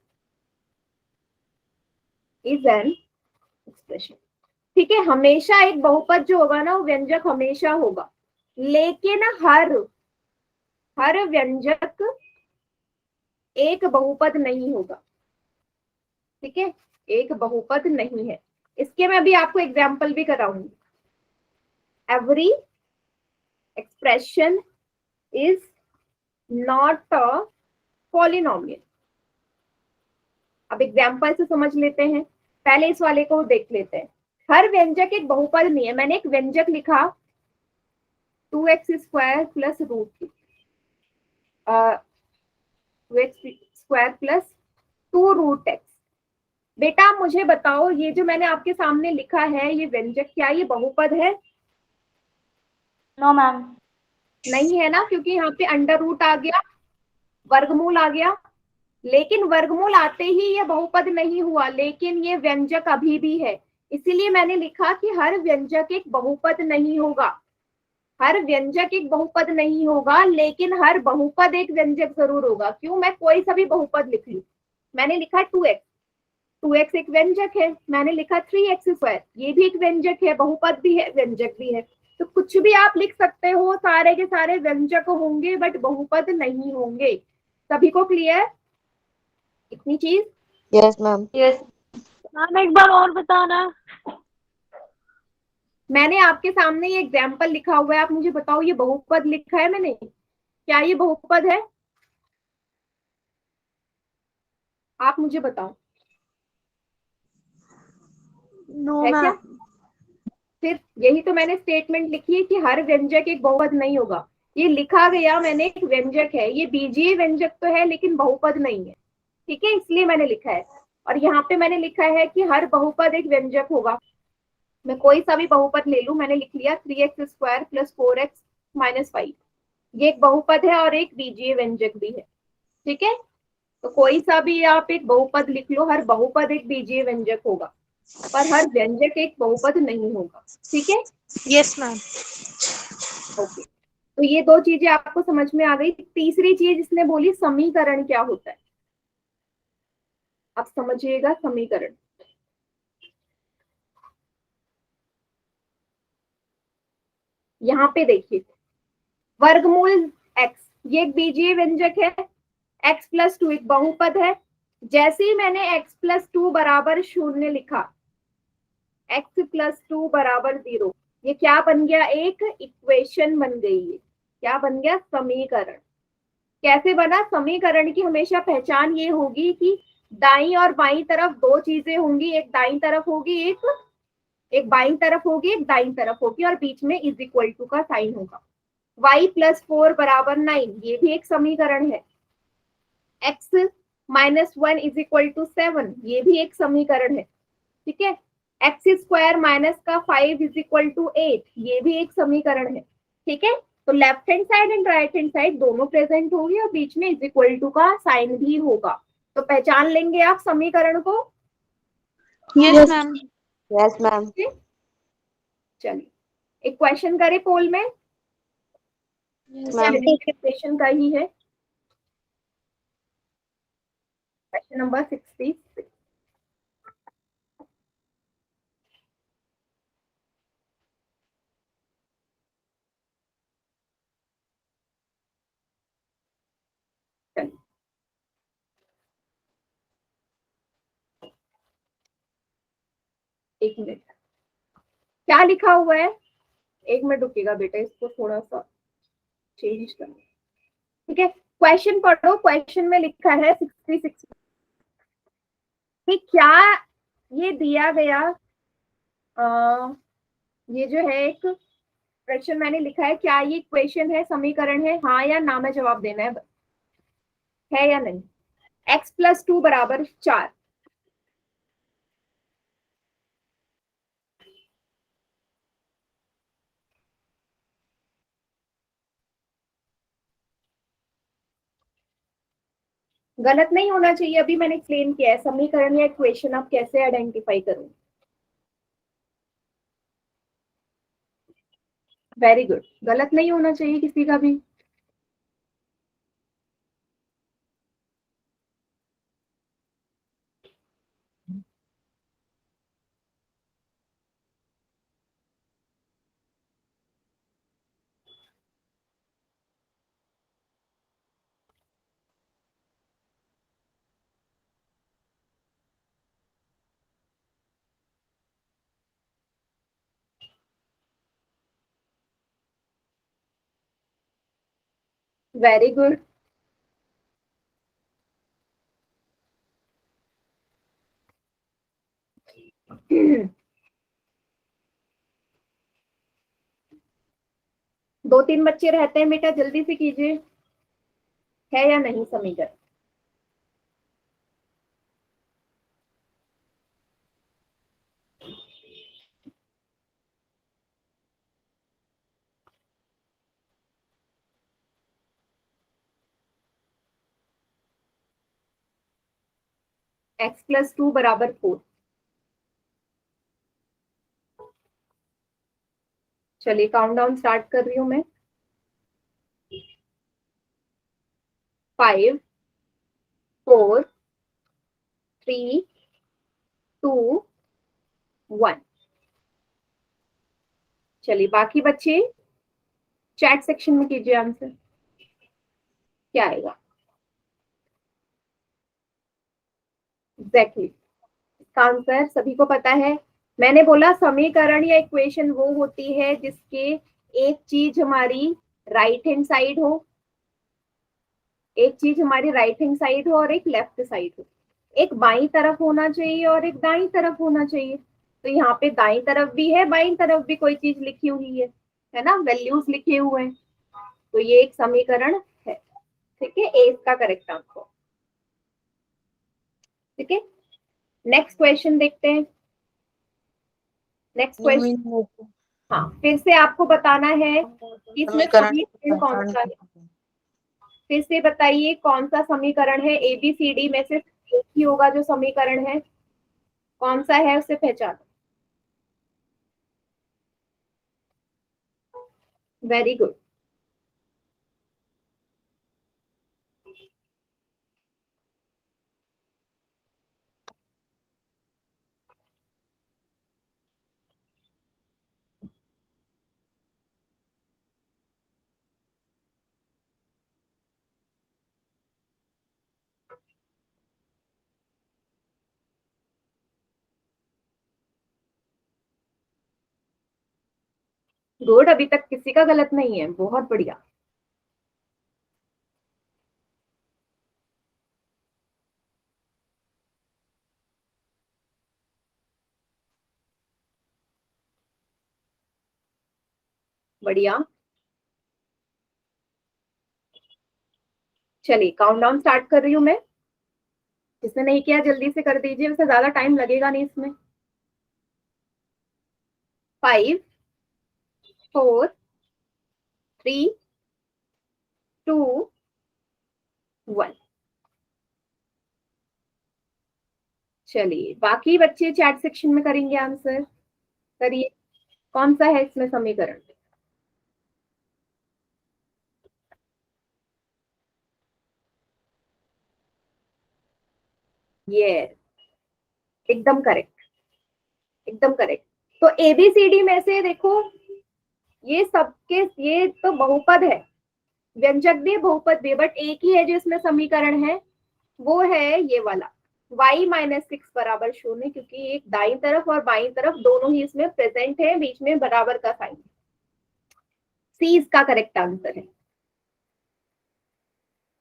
is an expression. ठीक है, हमेशा एक बहुपद जो होगा ना वो व्यंजक हमेशा होगा, लेकिन हर व्यंजक एक बहुपद नहीं होगा। ठीक है, एक बहुपद नहीं है। इसके मैं अभी आपको एग्जाम्पल भी कराऊंगी। Every expression is not a polynomial. अब एग्जाम्पल से समझ लेते हैं, पहले इस वाले को देख लेते हैं। हर व्यंजक एक बहुपद नहीं है। मैंने एक व्यंजक लिखा 2x² plus root 2x² plus 2 root x। बेटा मुझे बताओ, ये जो मैंने आपके सामने लिखा है ये व्यंजक, क्या ये बहुपद है? No ma'am. नहीं है ना, क्योंकि यहाँ पे अंडर रूट आ गया, वर्गमूल आ गया। लेकिन वर्गमूल आते ही ये बहुपद नहीं हुआ, लेकिन ये व्यंजक अभी भी है। इसीलिए मैंने लिखा कि हर व्यंजक एक बहुपद नहीं होगा। हर व्यंजक एक बहुपद नहीं होगा, लेकिन हर बहुपद एक व्यंजक जरूर होगा। क्यों? मैं कोई सा भी बहुपद लिख लूं। मैंने लिखा 2x एक व्यंजक है। मैंने लिखा 3x², ये भी एक व्यंजक है, बहुपद भी है, व्यंजक भी है। तो कुछ भी आप लिख सकते हो, सारे के सारे व्यंजक होंगे बट बहुपद नहीं होंगे। सभी को क्लियर इतनी चीज? Yes ma'am. यस मैम, एक बार और बताना। मैंने आपके सामने ये एग्जाम्पल लिखा हुआ है, आप मुझे बताओ ये बहुपद लिखा है मैंने, क्या ये बहुपद है? आप मुझे बताओ। नो है क्या? मैम। फिर यही तो मैंने स्टेटमेंट लिखी है कि हर व्यंजक एक बहुपद नहीं होगा। ये लिखा गया मैंने, एक व्यंजक है, ये बीजीय व्यंजक तो है लेकिन बहुपद नहीं है। ठीक है, इसलिए मैंने लिखा है। और यहाँ पे मैंने लिखा है कि हर बहुपद एक व्यंजक होगा। मैं कोई सा भी बहुपद ले लूं, मैंने लिख लिया 3x² प्लस 4x माइनस 5, ये एक बहुपद है और एक बीजीय व्यंजक भी है। ठीक है, तो कोई सा भी आप एक बहुपद लिख लो, हर बहुपद एक बीजीय व्यंजक होगा, पर हर व्यंजक एक बहुपद नहीं होगा। ठीक है, यस मैम। ओके। तो ये दो चीजें आपको समझ में आ गई। तीसरी चीज इसने बोली समीकरण क्या होता है। आप समझिएगा समीकरण। यहाँ पे देखिए, वर्गमूल x, ये एक बीजीय व्यंजक है। x प्लस 2 एक बहुपद है। जैसे ही मैंने x प्लस 2 बराबर 0 लिखा, x प्लस 2 बराबर 0, ये क्या बन गया? एक इक्वेशन बन गई है। क्या बन गया? समीकरण। कैसे बना? समीकरण की हमेशा पहचान ये होगी कि दाईं और बाईं तरफ दो चीजें होंगी, एक दाईं तरफ होगी, एक बाईं तरफ होगी, एक दाईं तरफ होगी, और बीच में इज इक्वल टू का साइन होगा। y प्लस 4 बराबर 9, ये भी एक समीकरण है। x minus 1 is equal to 7, ये भी एक समीकरण है। ठीक है, x² माइनस का 5 इज इक्वल टू 8, ये भी एक समीकरण है। ठीक है, तो left hand side and right hand side दोनों प्रेजेंट होगी और बीच में इज इक्वल टू का साइन भी होगा। तो पहचान लेंगे आप समीकरण को। Yes ma'am. Yes ma'am. चलिए एक क्वेश्चन करें पोल में, क्वेश्चन का ही है, क्वेश्चन नंबर 66। एक मिनट, क्या लिखा हुआ है? एक मिनट रुकिएगा बेटा, इसको थोड़ा सा चेंज करना। ठीक है, क्वेश्चन पढ़ो। क्वेश्चन में लिखा है 66 कि क्या ये दिया गया, ये जो है एक क्वेश्चन मैंने लिखा है, क्या ये इक्वेशन है, समीकरण है? हाँ या ना में जवाब देना है या नहीं। x प्लस 2 बराबर 4, गलत नहीं होना चाहिए। अभी मैंने एक्सप्लेन किया है समीकरण या इक्वेशन आप कैसे आइडेंटिफाई करोगे। वेरी गुड, गलत नहीं होना चाहिए किसी का भी। Very good. दो तीन बच्चे रहते हैं बेटा, जल्दी से कीजिए, है या नहीं समीकरण? x+2 बराबर 4। चलिए काउंट डाउन स्टार्ट कर रही हूं मैं। 5 4 3 2 1। चलिए बाकी बच्चे चैट सेक्शन में कीजिए आंसर, क्या आएगा? एग्जैक्टली, इसका आंसर सभी को पता है। मैंने बोला समीकरण या इक्वेशन वो होती है जिसके एक चीज हमारी राइट हैंड साइड हो, एक चीज हमारी राइट हैंड साइड हो और एक लेफ्ट साइड हो। एक बाईं तरफ होना चाहिए और एक दाईं तरफ होना चाहिए। तो यहाँ पे दाईं तरफ भी है, बाईं तरफ भी कोई चीज लिखी हुई है ना, वैल्यूज लिखे हुए हैं। तो ये एक समीकरण है। ठीक है, ए इसका करेक्ट आंसर। ठीक है, नेक्स्ट क्वेश्चन देखते हैं। नेक्स्ट क्वेश्चन, हाँ फिर से आपको बताना है कि इसमें समीकरण कौन सा है। फिर से बताइए कौन सा समीकरण है, ABCD में से एक ही होगा जो समीकरण है, कौन सा है उसे पहचानो। Very good. गुड, अभी तक किसी का गलत नहीं है, बहुत बढ़िया। बढ़िया, चलिए काउंट डाउन स्टार्ट कर रही हूं मैं। जिसने नहीं किया जल्दी से कर दीजिए, उससे ज्यादा टाइम लगेगा नहीं इसमें। 5 4 3 2 1। चलिए बाकी बच्चे चैट सेक्शन में करेंगे आंसर, करिए कौन सा है इसमें समीकरण। ये एकदम करेक्ट, एकदम करेक्ट। तो ABCD में से देखो, ये सबके, ये तो बहुपद है, व्यंजक भी बहुपद भी, बट एक ही है जो इसमें समीकरण है, वो है ये वाला y-6 बराबर 0, क्योंकि एक दाईं तरफ और बाईं तरफ दोनों ही इसमें प्रेजेंट है, बीच में बराबर का साइन। सी इसका करेक्ट आंसर है।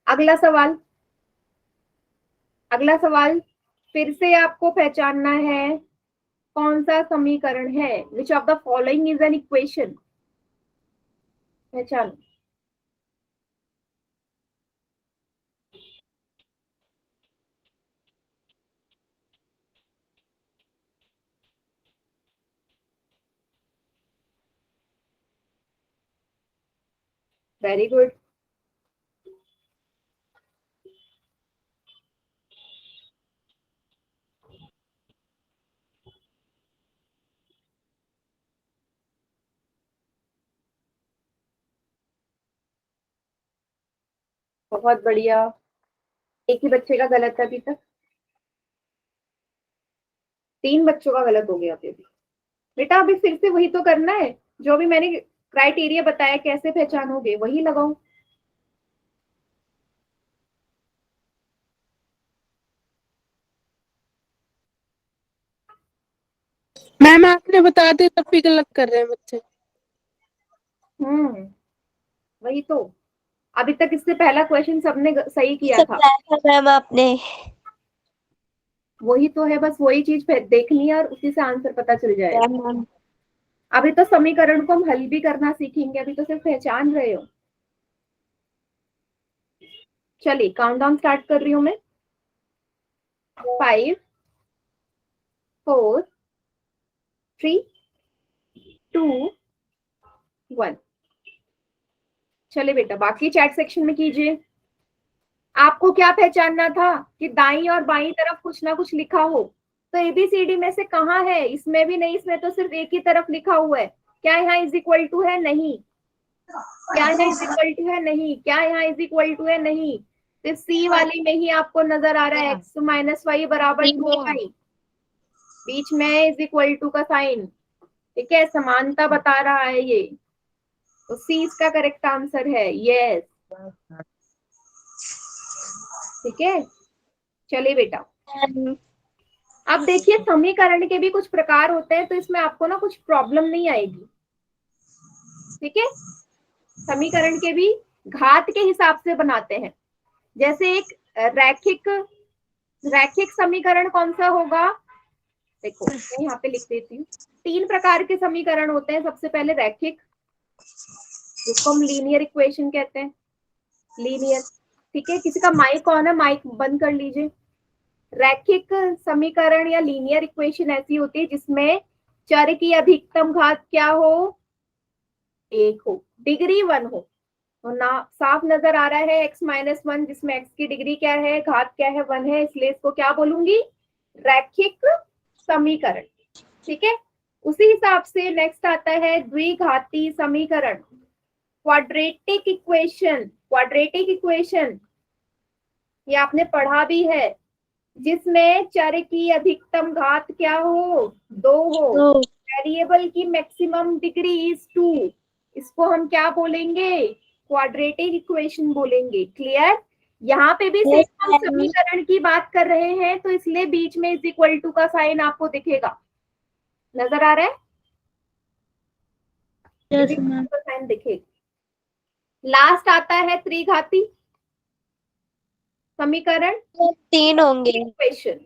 अगला सवाल, अगला सवाल फिर से आपको पहचानना है कौन सा समीकरण है, which of the following is an equation. पहचानो। Very good. बहुत बढ़िया। एक ही बच्चे का गलत है अभी तक, 3 बच्चों का गलत हो गया अभी। बेटा अभी फिर से वही तो करना है, जो भी मैंने क्राइटेरिया बताया कैसे पहचानोगे वही लगाओ। मैम आपने बता दी तब भी गलत कर रहे हैं बच्चे। वही तो, अभी तक इससे पहला क्वेश्चन सबने सही किया था। बताया था मैम आपने। वही तो है, बस वही चीज देखनी है और उसी से आंसर पता चल जाएगा। मैम अभी तो समीकरण को हम हल भी करना सीखेंगे, अभी तो सिर्फ पहचान रहे हो। चलिए काउंटडाउन स्टार्ट कर रही हूं मैं। 5 4 3 2 1। चलिए बेटा बाकी चैट सेक्शन में कीजिए। आपको क्या पहचानना था कि दाईं और बाईं तरफ कुछ ना कुछ लिखा हो, तो एबीसीडी में से कहाँ है? इसमें भी नहीं, इसमें तो सिर्फ एक ही तरफ लिखा हुआ है। क्या यहाँ इज इक्वल टू है? नहीं। क्या यहाँ इज इक्वल टू है? नहीं। क्या यहाँ इज इक्वल टू है? नहीं। सिर्फ सी वाली में ही आपको नजर आ रहा है x माइनस वाई बराबर 2y, बीच में इज इक्वल टू का साइन। ठीक है, समानता बता रहा है ये, तो सी इसका करेक्ट आंसर है। यस, ठीक है। चलिए बेटा अब देखिए समीकरण के भी कुछ प्रकार होते हैं, तो इसमें आपको ना कुछ प्रॉब्लम नहीं आएगी। ठीक है, समीकरण के भी घात के हिसाब से बनाते हैं। जैसे एक रैखिक समीकरण कौन सा होगा? देखो मैं यहाँ पे लिख देती हूँ। 3 प्रकार के समीकरण होते हैं। सबसे पहले रैखिक, जिसको हम लीनियर इक्वेशन कहते हैं। लीनियर, ठीक है। किसी का माइक ऑन है, माइक बंद कर लीजिए। रैखिक समीकरण या लीनियर इक्वेशन ऐसी होती है जिसमें चर की अधिकतम घात क्या हो? 1 हो, डिग्री 1 हो। तो ना साफ नजर आ रहा है x माइनस 1, जिसमें x की डिग्री क्या है, घात क्या है, 1 है, इसलिए इसको क्या बोलूंगी? रैखिक समीकरण। ठीक है, उसी हिसाब से नेक्स्ट आता है द्विघाती समीकरण, क्वाड्रेटिक इक्वेशन। क्वाड्रेटिक इक्वेशन ये आपने पढ़ा भी है, जिसमें चर की अधिकतम घात क्या हो? 2 हो, वेरिएबल की मैक्सिमम डिग्री इज 2। इसको हम क्या बोलेंगे? क्वाड्रेटिक इक्वेशन बोलेंगे। क्लियर? यहाँ पे भी सिर्फ हम समीकरण की बात कर रहे हैं, तो इसलिए बीच में इज इक्वल टू का साइन आपको दिखेगा। नजर आ रहा है? साइन दिखेगा। लास्ट आता है त्रिघाती समीकरण, 3 होंगे। इक्वेशन।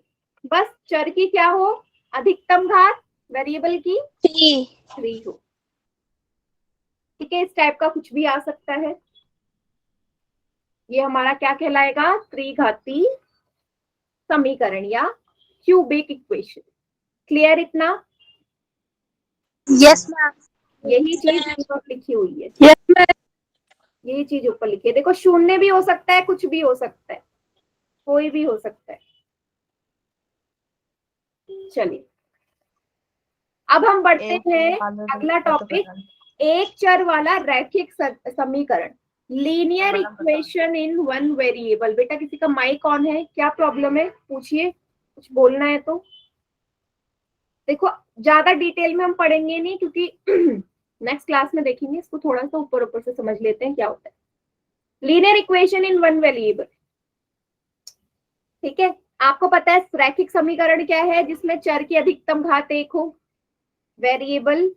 बस चर की क्या हो? अधिकतम घात, वेरिएबल की 3 हो। ठीक है, इस टाइप का कुछ भी आ सकता है। ये हमारा क्या कहलाएगा? त्रिघाती समीकरण या क्यूबिक इक्वेशन। क्लियर इतना? Yes ma'am. यही चीज ऊपर लिखी हुई है। Yes ma'am. यही चीज ऊपर लिखी है। देखो शून्य भी हो सकता है, कुछ भी हो सकता है, कोई भी हो सकता है। चलिए अब हम बढ़ते हैं अगला टॉपिक, एक चर वाला रैखिक समीकरण, लीनियर इक्वेशन इन 1 वेरिएबल। बेटा किसी का माइक ऑन है? क्या प्रॉब्लम है? पूछिए, कुछ बोलना है तो। देखो ज्यादा डिटेल में हम पढ़ेंगे नहीं, क्योंकि नेक्स्ट क्लास में देखेंगे इसको, थोड़ा सा ऊपर ऊपर से समझ लेते हैं क्या होता है लीनियर इक्वेशन इन 1 वेरिएबल। ठीक है, आपको पता है रैखिक समीकरण क्या है? जिसमें चर की अधिकतम घात 1 हो, वेरिएबल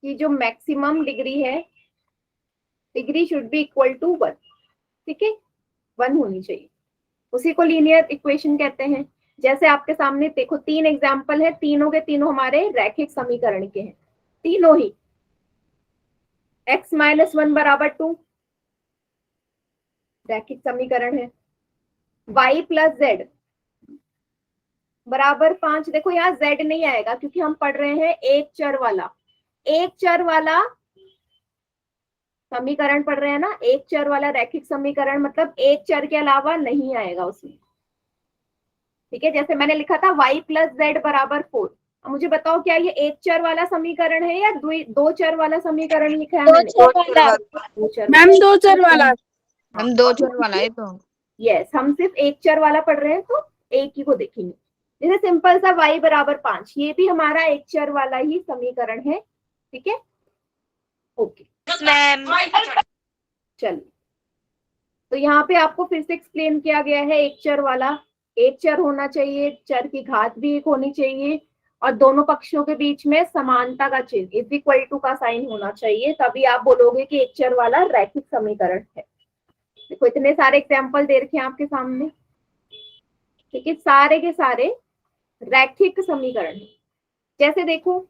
की जो मैक्सिमम डिग्री है, degree should be equal to 1। ठीक है, 1 होनी चाहिए, उसी को लीनियर इक्वेशन कहते हैं। जैसे आपके सामने देखो 3 एग्जाम्पल है, तीनों के तीनों हमारे रैखिक समीकरण के हैं, तीनों ही। x माइनस 1 बराबर 2 रैखिक समीकरण है। y प्लस z बराबर 5। देखो यहाँ z नहीं आएगा क्योंकि हम पढ़ रहे हैं एक चर वाला समीकरण पढ़ रहे हैं ना। एक चर वाला रैखिक समीकरण मतलब एक चर के अलावा नहीं आएगा उसमें। ठीक है, जैसे मैंने लिखा था y प्लस z बराबर 4। अब मुझे बताओ क्या ये एक चर वाला समीकरण है या 2 चर वाला समीकरण लिखा है मैंने? मैम 2 चर वाला। हम दो चर वाला है तो यस, हम सिर्फ एक चर वाला पढ़ रहे हैं तो एक ही को देखेंगे। जैसे सिंपल सा y बराबर 5, ये भी हमारा एक चर वाला ही समीकरण है। ठीक है, ओके मैम। चलिए, तो यहाँ पे आपको फिर से एक्सप्लेन किया गया है एक चर वाला, एक चर होना चाहिए, चर की घात भी एक होनी चाहिए, और दोनों पक्षों के बीच में समानता का चिन्ह इज इक्वल टू का साइन होना चाहिए, तभी आप बोलोगे कि एक चर वाला रैखिक समीकरण है। देखो इतने सारे एग्जाम्पल दे रखे हैं आपके सामने, ठीक है, सारे के सारे रैखिक समीकरण है। जैसे देखो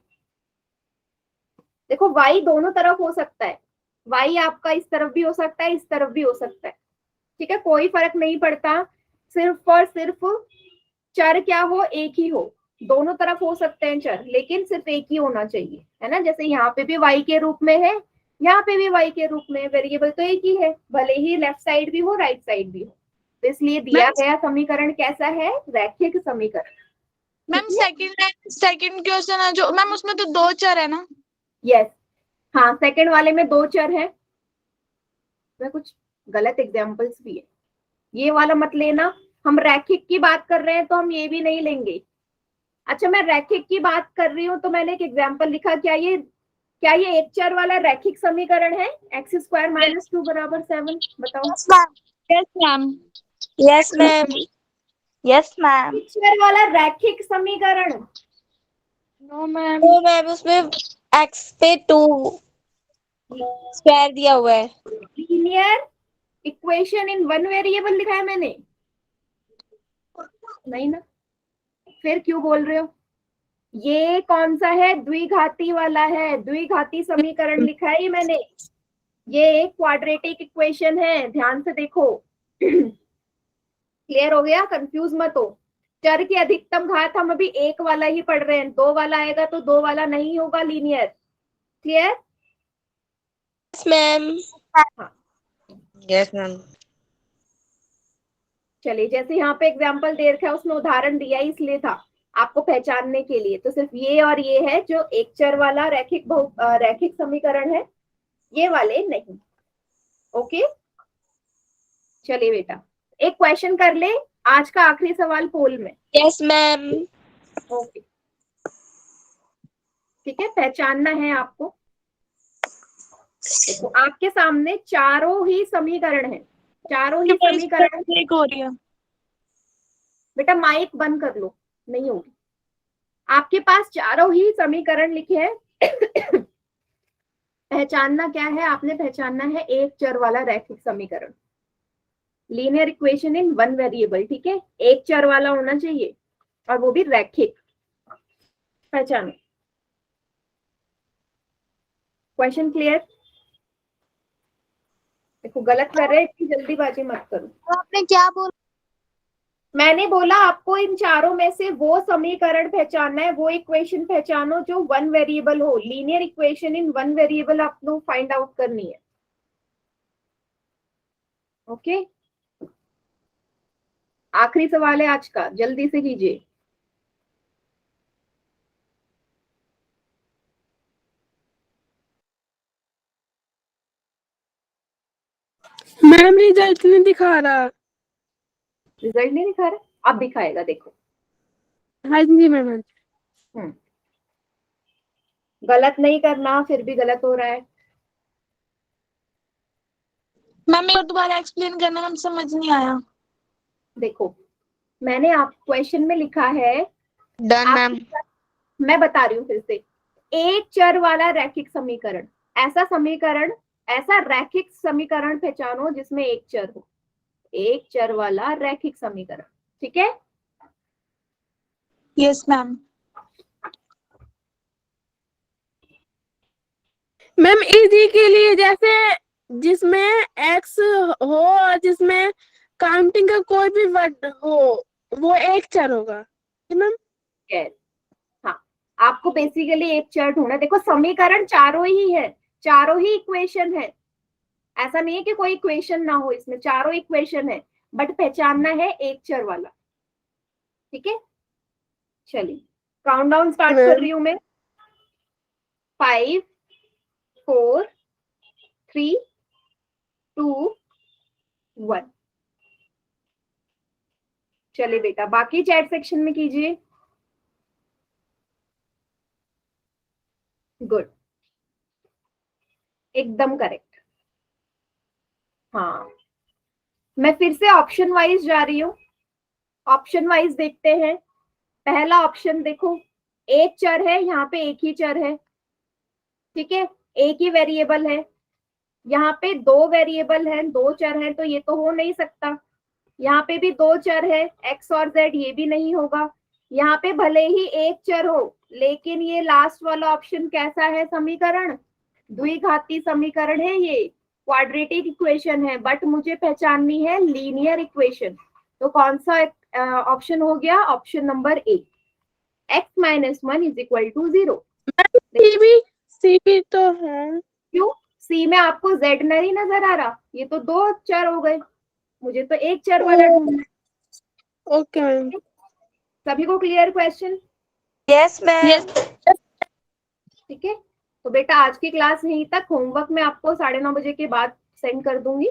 y दोनों तरफ हो सकता है, y आपका इस तरफ भी हो सकता है, इस तरफ भी हो सकता है, ठीक है, कोई फर्क नहीं पड़ता, सिर्फ और सिर्फ चर क्या हो, एक ही हो। दोनों तरफ हो सकते हैं चर, लेकिन सिर्फ एक ही होना चाहिए, है ना। जैसे यहाँ पे भी y के रूप में है, यहाँ पे भी y के रूप में, वेरिएबल तो एक ही है, भले ही लेफ्ट साइड भी हो राइट साइड भी हो। तो इसलिए दिया गया समीकरण कैसा है, रैखिक समीकरण। मैम सेकंड क्वेश्चन है जो मैम, उसमें तो दो चर है ना? यस, हाँ, सेकंड वाले में दो चर है, मैं कुछ गलत एग्जांपल्स भी है, ये वाला मत लेना। हम रैखिक की बात कर रहे हैं तो हम ये भी नहीं लेंगे। अच्छा, मैं रैखिक की बात कर रही हूँ तो मैंने एक एग्जांपल लिखा, क्या ये एक चर वाला रैखिक समीकरण है? x² - 2 = 7, बताओ। Yes ma'am. Yes ma'am. Yes ma'am. एक चर वाला रैखिक समीकरण? No ma'am. तो मैम उसमें x पे 2 स्क्वायर दिया हुआ है। Linear equation in one variable लिखा है मैंने? नहीं ना, फिर क्यों बोल रहे हो? ये कौन सा है? द्विघाती वाला है, द्विघाती समीकरण लिखा है ये मैंने। ये एक क्वाड्रेटिक इक्वेशन है, ध्यान से देखो। क्लियर हो गया? कंफ्यूज मत हो। चर की अधिकतम घात हम अभी एक वाला ही पढ़ रहे हैं, दो वाला आएगा तो दो वाला नहीं होगा linear. Clear? Yes ma'am. Yes ma'am. चलिए, जैसे यहाँ पे एग्जाम्पल दे रखा है, उसमें उदाहरण दिया ही इसलिए था आपको पहचानने के लिए। तो सिर्फ ये और ये है जो एक चर वाला रैखिक समीकरण है, ये वाले नहीं। ओके, चलिए बेटा, एक क्वेश्चन कर ले, आज का आखिरी सवाल पोल में। Yes ma'am. ओके, ठीक है, पहचानना है आपको। देखो आपके सामने चारों ही समीकरण है, चारों ही समीकरण। एक हो रही है बेटा माइक बंद कर लो, नहीं होगी। आपके पास चारों ही समीकरण लिखे हैं। पहचानना क्या है? आपने पहचानना है एक चर वाला रैखिक समीकरण, linear equation in one variable. ठीक है, एक चर वाला होना चाहिए और वो भी रैखिक। पहचानो। Question clear? देखो गलत कर रहे हैं, इतनी जल्दीबाजी मत करो। आपने क्या बोला? मैंने बोला आपको इन चारों में से वो समीकरण पहचानना है, वो इक्वेशन पहचानो जो वन वेरिएबल हो। Linear equation in one variable आपको फाइंड आउट करनी है। ओके, आखिरी सवाल है आज का, जल्दी से कीजिए। मैम रिजल्ट नहीं दिखा रहा। रिजल्ट नहीं दिखा रहा? अब दिखाएगा, देखो। हाँ जी मैम। गलत नहीं करना, फिर भी गलत हो रहा है। मैम, एक दोबारा एक्सप्लेन करना, मैम समझ नहीं आया। देखो मैंने आप क्वेश्चन में लिखा है, डन मैम। मैं बता रही हूँ फिर से। एक चर वाला रैखिक समीकरण, ऐसा समीकरण, ऐसा रैखिक समीकरण पहचानो जिसमें एक चर हो। एक चर वाला रैखिक समीकरण, ठीक है? Yes ma'am. मैम इजी के लिए, जैसे जिसमें x हो और जिसमें काउंटिंग का कोई भी वर्ड हो, वो एक चर होगा मैम। यस, हाँ, आपको बेसिकली एक चर ढूंढना। देखो समीकरण चारों ही है, चारों ही इक्वेशन है, ऐसा नहीं है कि कोई इक्वेशन ना हो, इसमें चारों इक्वेशन है, बट पहचानना है एक चर वाला। ठीक है, चलिए काउंटडाउन स्टार्ट कर रही हूं मैं। 5 4 3 2 1। चलिए बेटा, बाकी चैट सेक्शन में कीजिए। गुड, एकदम करेक्ट। हाँ, मैं फिर से ऑप्शन वाइज जा रही हूँ। ऑप्शन वाइज देखते हैं। पहला ऑप्शन देखो, एक चर है, यहाँ पे एक ही चर है, ठीक है, एक ही वेरिएबल है। यहाँ पे दो वेरिएबल है, दो चर है, तो ये तो हो नहीं सकता। यहाँ पे भी दो चर है, x और z, ये भी नहीं होगा। यहाँ पे भले ही एक चर हो, लेकिन ये लास्ट वाला ऑप्शन कैसा है समीकरण? द्विघाती समीकरण है, ये क्वाड्रेटिक इक्वेशन है, बट मुझे पहचाननी है लीनियर इक्वेशन। तो कौन सा ऑप्शन हो गया? Option number A, x - 1 = 0। सी भी तो है। क्यों? सी में आपको z नहीं नजर आ रहा? ये तो दो चर हो गए, मुझे तो एक चर वाला ढूंढना है। Okay ma'am. सभी को क्लियर क्वेश्चन? Yes, ma'am. ठीक है, तो बेटा आज की क्लास यहीं तक। होमवर्क मैं आपको 9:30 बजे के बाद सेंड कर दूंगी।